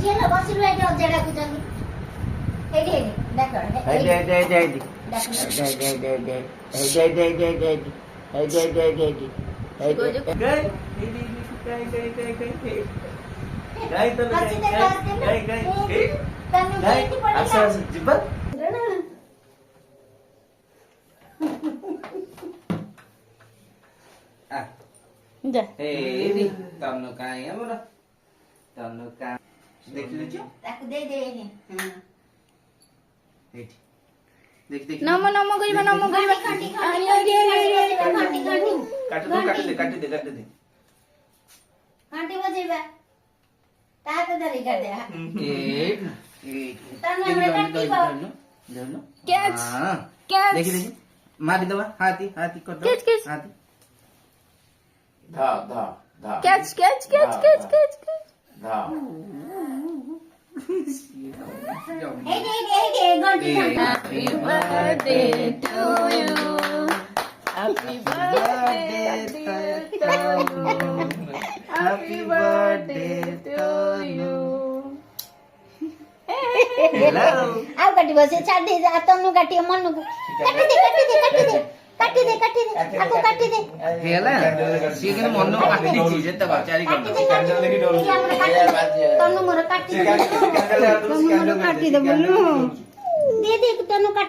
ঝিলা বসিলু এটা জায়গা কুজানি এই দেখো এই দে দে দে দে দেখো দে দে দে এই দে দে দে দে এই দে দে দে দে এই দে গাই গাই তো গাই গাই গাই আচ্ছা জিবা যা এই নি তন্ন কাই আমরা তন্ন কা দেখিলে যে তাকে দে দে নে এই দেখ দেখ নমো নমো করিবা খাটি খাটি খাটি কাটি দে খাটি বজাইবা তাতে ধরে কর দে এই এই तन्नु हमरे काटी पाओ देनो कैच हां कैच देखि देखि मारी दवा हाथी हाथी कर दो कैच कैच हाथी धा धा धा कैच कैच कैच कैच कैच धा ए गंटी happy birthday to you happy birthday to you happy birthday to you hello आओ काटी बसे छाड़ दे जा तन्नु काटी मन्नु काटी दे आको काटी दे हेला सी के मन काटी दी जे त बचारी कर तन्नु मोर काटी दे काटी दे बोलू दे तन्नु काटी